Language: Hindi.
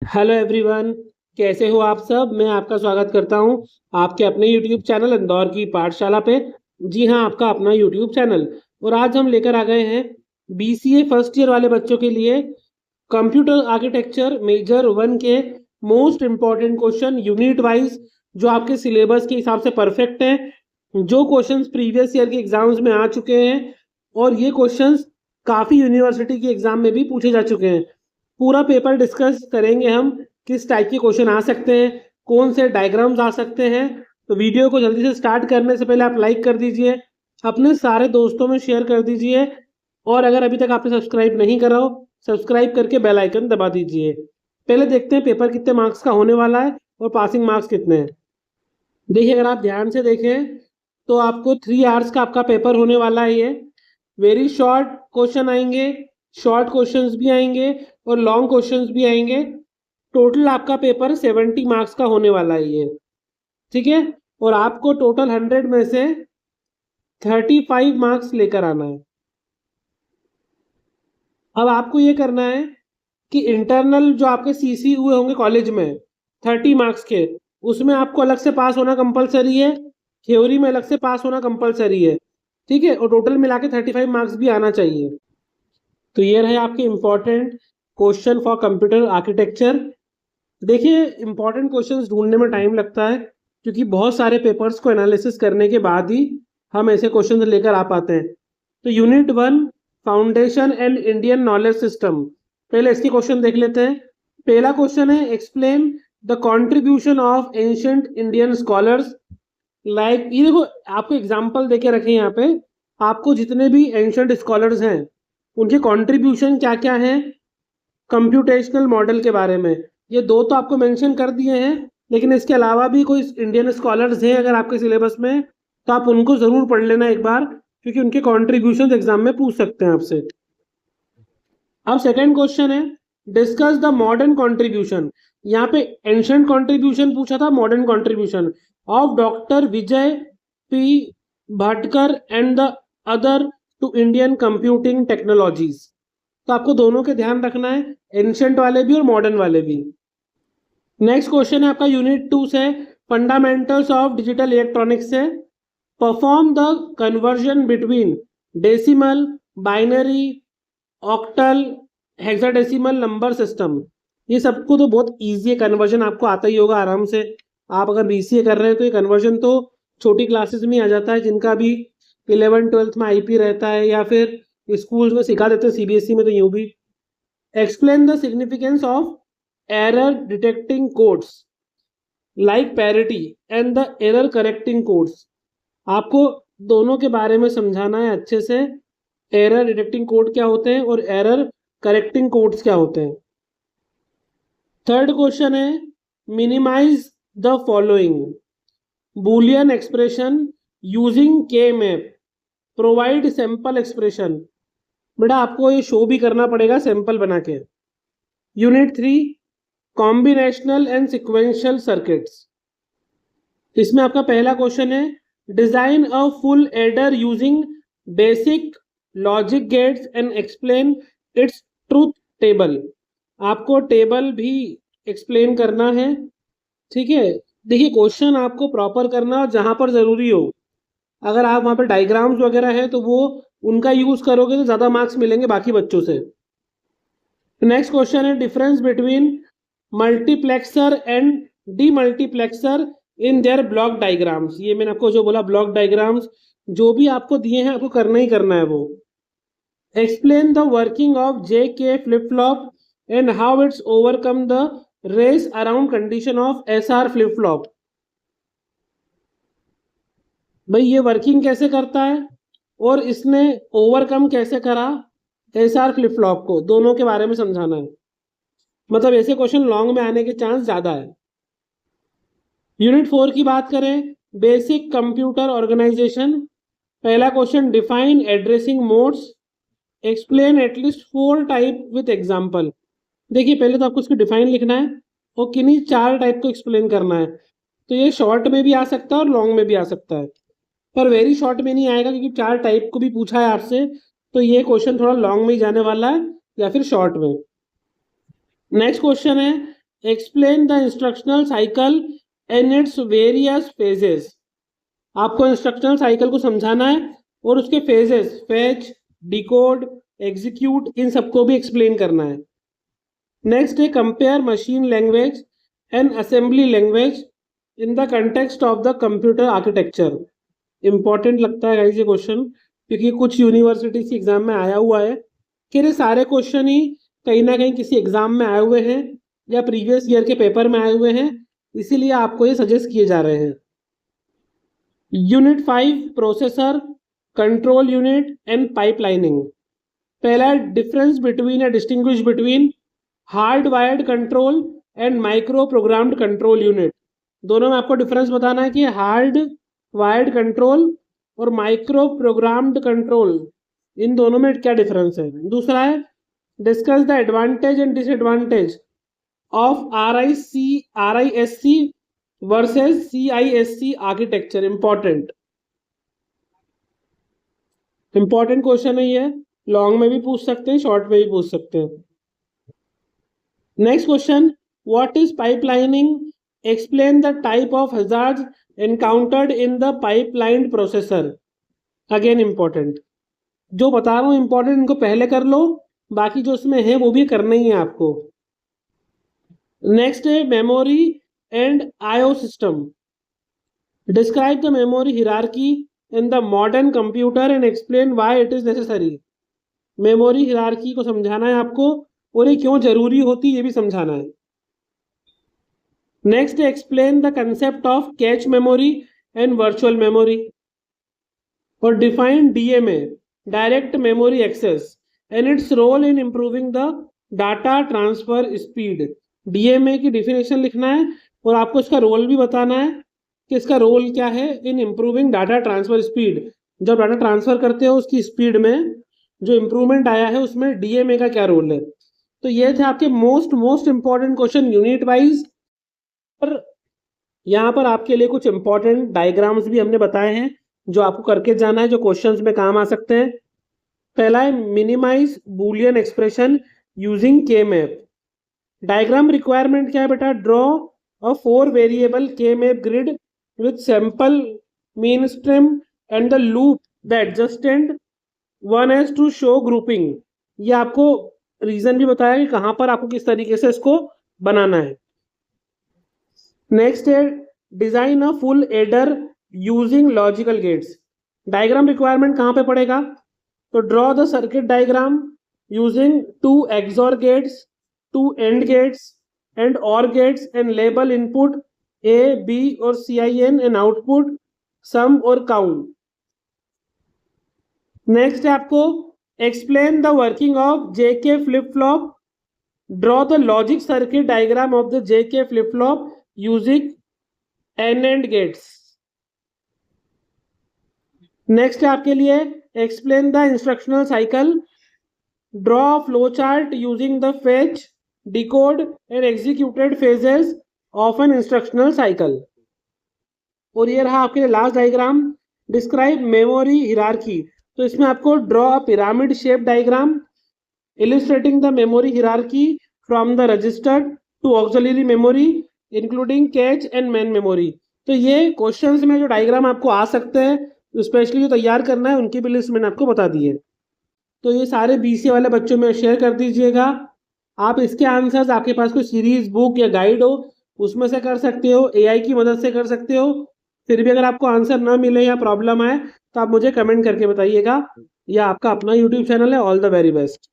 Hello everyone. कैसे हो आप सब? मैं आपका स्वागत करता हूं आपके अपने यूट्यूब चैनल इंदौर की पाठशाला पे। जी हाँ, आपका अपना यूट्यूब चैनल। और आज हम लेकर आ गए हैं बीसीए फर्स्ट ईयर वाले बच्चों के लिए कंप्यूटर आर्किटेक्चर मेजर वन के most important question unit wise, जो आपके सिलेबस के हिसाब से परफेक्ट हैं, जो क्वेश्चंस प्रीवियस ईयर के एग्जाम्स में आ चुके हैं और ये क्वेश्चंस काफ़ी यूनिवर्सिटी के एग्जाम में भी पूछे जा चुके हैं। पूरा पेपर डिस्कस करेंगे हम, किस टाइप के क्वेश्चन आ सकते हैं, कौन से डायग्राम्स आ सकते हैं। तो वीडियो को जल्दी से स्टार्ट करने से पहले आप लाइक कर दीजिए, अपने सारे दोस्तों में शेयर कर दीजिए, और अगर अभी तक आपने सब्सक्राइब नहीं करा हो, सब्सक्राइब करके बेल आइकन दबा दीजिए। पहले देखते हैं पेपर कितने मार्क्स का होने वाला है और पासिंग मार्क्स कितने हैं। देखिए, अगर आप ध्यान से देखें तो आपको 3 आवर्स का आपका पेपर होने वाला है। ये वेरी शॉर्ट क्वेश्चन आएंगे, शॉर्ट क्वेश्चंस भी आएंगे और लॉन्ग क्वेश्चंस भी आएंगे। टोटल आपका पेपर 70 मार्क्स का होने वाला है ये, ठीक है। और आपको टोटल 100 में से 35 मार्क्स लेकर आना है। अब आपको ये करना है कि इंटरनल जो आपके सीसी हुए होंगे कॉलेज में 30 मार्क्स के, उसमें आपको अलग से पास होना कंपलसरी है, थ्योरी में अलग से पास होना कंपलसरी है, ठीक है। और टोटल मिला के 35 मार्क्स भी आना चाहिए। तो ये रहे आपके important question for computer architecture. देखिए, इंपॉर्टेंट क्वेश्चंस ढूंढने में टाइम लगता है, क्योंकि बहुत सारे पेपर्स को एनालिसिस करने के बाद ही हम ऐसे क्वेश्चंस लेकर आ पाते हैं। तो unit 1 foundation and Indian knowledge system, पहले इसके क्वेश्चन देख लेते हैं। पहला क्वेश्चन है, explain the contribution of ancient Indian scholars. Like ये देखो, आपको एग्जांपल देके रखे हैं यहाँ पे, आपको जितने भी एंशिएंट स्कॉलर्स हैं उनके कंट्रीब्यूशन क्या क्या हैं कंप्यूटेशनल मॉडल के बारे में। ये दो तो आपको मेंशन कर दिए हैं, लेकिन इसके अलावा भी कोई इंडियन स्कॉलर्स हैं अगर आपके सिलेबस में, तो आप उनको जरूर पढ़ लेना एक बार, क्योंकि उनके कॉन्ट्रीब्यूशन एग्जाम में पूछ सकते हैं आपसे। अब सेकेंड क्वेश्चन है, डिस्कस द मॉडर्न कॉन्ट्रीब्यूशन। यहाँ पे एंशिएंट कॉन्ट्रीब्यूशन पूछा था, modern contribution of doctor Vijay P Bhatkar and the other to Indian computing technologies. तो आपको दोनों के ध्यान रखना है, एंशिएंट वाले भी और मॉडर्न वाले भी। नेक्स्ट क्वेश्चन है आपका यूनिट 2 से, फंडामेंटल्स ऑफ डिजिटल इलेक्ट्रॉनिक्स से, perform the conversion between decimal, binary, octal, hexadecimal number system. ये सबको तो बहुत ईजी है, कन्वर्जन आपको आता ही होगा आराम से। आप अगर बीसीए कर रहे हैं तो ये कन्वर्जन तो छोटी क्लासेस में आ जाता है, जिनका भी 11th-12th में आईपी रहता है या फिर स्कूल्स में सिखा देते हैं, सीबीएसई में तो यूं भी। Explain the significance of error detecting codes like parity and the error correcting codes. आपको दोनों के बारे में समझाना है अच्छे से, एरर डिटेक्टिंग कोड क्या होते हैं और एरर करेक्टिंग कोड्स क्या होते हैं। थर्ड क्वेश्चन है, minimize the following Boolean expression using K map, provide sample expression. बेटा आपको ये शो भी करना पड़ेगा सैंपल बना के। Unit 3 combinational and sequential circuits, इसमें आपका पहला क्वेश्चन है, design a full adder using basic logic gates and explain its truth table. आपको टेबल भी एक्सप्लेन करना है, ठीक है। देखिए, क्वेश्चन आपको प्रॉपर करना और जहां पर जरूरी हो, अगर आप वहां पर डायग्राम्स वगैरह है तो वो उनका यूज करोगे तो ज्यादा मार्क्स मिलेंगे बाकी बच्चों से। नेक्स्ट क्वेश्चन है, difference between multiplexer and demultiplexer in their block diagrams. ये मैंने आपको जो बोला, ब्लॉक डायग्राम्स जो भी आपको दिए हैं आपको करना ही करना है वो। Explain the working of J K flip flop and how its overcome the race around condition of S R flip flop. भाई ये वर्किंग कैसे करता है और इसने ओवरकम कैसे करा एस आर फ्लिप फ्लॉप को, दोनों के बारे में समझाना है। मतलब ऐसे क्वेश्चन लॉन्ग में आने के चांस ज्यादा है। यूनिट 4 की बात करें, बेसिक कंप्यूटर ऑर्गेनाइजेशन। पहला question, define addressing modes, explain at least 4 type with example. देखिए, पहले तो आपको इसको डिफाइन लिखना है और किन्हीं 4 टाइप को एक्सप्लेन करना है। तो ये शॉर्ट में भी आ सकता है और लॉन्ग में भी आ सकता है, पर वेरी शॉर्ट में नहीं आएगा, क्योंकि 4 टाइप को भी पूछा है आपसे, तो ये क्वेश्चन थोड़ा लॉन्ग में ही जाने वाला है या फिर शॉर्ट में। नेक्स्ट क्वेश्चन है, explain the instructional cycle and its various phases. आपको इंस्ट्रक्शनल साइकिल को समझाना है और उसके फेजेस, फेच, डिकोड, एग्जीक्यूट, इन सबको भी एक्सप्लेन करना है। नेक्स्ट है compare machine language and assembly language in the context of the computer architecture. Important लगता है गाइस ये क्वेश्चन, क्योंकि कुछ यूनिवर्सिटी के एग्जाम में आया हुआ है कि ये सारे क्वेश्चन ही कहीं ना कहीं किसी एग्जाम में आए हुए हैं या प्रीवियस ईयर के पेपर में आए हुए हैं, इसीलिए आपको ये सजेस्ट किए जा रहे हैं। Unit 5 processor, control unit and pipelining. पहला डिफरेंस बिटवीन या distinguish between hard wired control and micro programmed control unit. दोनों में आपको डिफरेंस बताना है कि हार्ड वायर्ड कंट्रोल और माइक्रो प्रोग्राम्ड कंट्रोल, इन दोनों में क्या डिफरेंस है। दूसरा है discuss the advantage and disadvantage of RISC versus CISC architecture. Important question है ये, लॉन्ग में भी पूछ सकते हैं, शॉर्ट में भी पूछ सकते हैं। Next question, what is pipelining, explain the type of hazards encountered in the pipeline processor. Again important, जो बता रहा हूँ इंपॉर्टेंट, इनको पहले कर लो, बाकी जो उसमें है वो भी करना ही है आपको। नेक्स्ट है memory and IO system. Describe the memory hierarchy in the modern computer and explain why it is necessary. Memory hierarchy को समझाना है आपको और ये क्यों जरूरी होती है ये भी समझाना है। Next explain the concept of cache memory and virtual memory और define DMA, direct memory access, and its role in improving the data transfer speed. DMA की डिफिनेशन लिखना है और आपको इसका रोल भी बताना है कि इसका रोल क्या है इन इंप्रूविंग डाटा ट्रांसफर स्पीड। जब डाटा ट्रांसफर करते हो उसकी स्पीड में जो इंप्रूवमेंट आया है उसमें DMA का क्या रोल है। तो ये थे आपके most important question unit wise. और यहाँ पर आपके लिए कुछ इंपॉर्टेंट डायग्राम्स भी हमने बताए हैं जो आपको करके जाना है, जो क्वेश्चंस में काम आ सकते हैं। पहला है minimize Boolean expression using K-map. Diagram requirement क्या है बेटा, draw a 4 variable K-map grid with sample mean stream and the loop the adjacent one as to show grouping. ये आपको रीजन भी बताया कि कहाँ पर आपको किस तरीके से इसको बनाना है। नेक्स्ट है design a full adder using logical gates. Diagram requirement कहाँ पे पड़ेगा, तो draw the circuit diagram using 2 XOR gates, 2 AND gates and OR gates and label input A, B और CIN एंड आउटपुट सम और काउंट। नेक्स्ट है आपको explain the working of JK flip flop, draw the logic circuit diagram of the JK flip flop using AND gates. Next है आपके लिए explain the instructional cycle, draw flow chart using the fetch, decode and executed phases of an instructional cycle. और ये रहा आपके लिए last diagram, describe memory hierarchy. तो इसमें आपको draw a pyramid shape diagram illustrating the memory hierarchy from the register to auxiliary memory including cache and main memory। तो ये क्वेश्चंस में जो डायग्राम आपको आ सकते हैं, स्पेशली जो तैयार करना है उनकी भी लिस्ट मैंने आपको बता दी है। तो ये सारे BCA वाले बच्चों में शेयर कर दीजिएगा। आप इसके आंसर्स, आपके पास कोई सीरीज बुक या गाइड हो उसमें से कर सकते हो, AI की मदद से कर सकते हो। फिर भी अगर आपको आंसर ना मिले या प्रॉब्लम आए तो आप मुझे कमेंट करके बताइएगा। यह आपका अपना YouTube चैनल है। All the very best.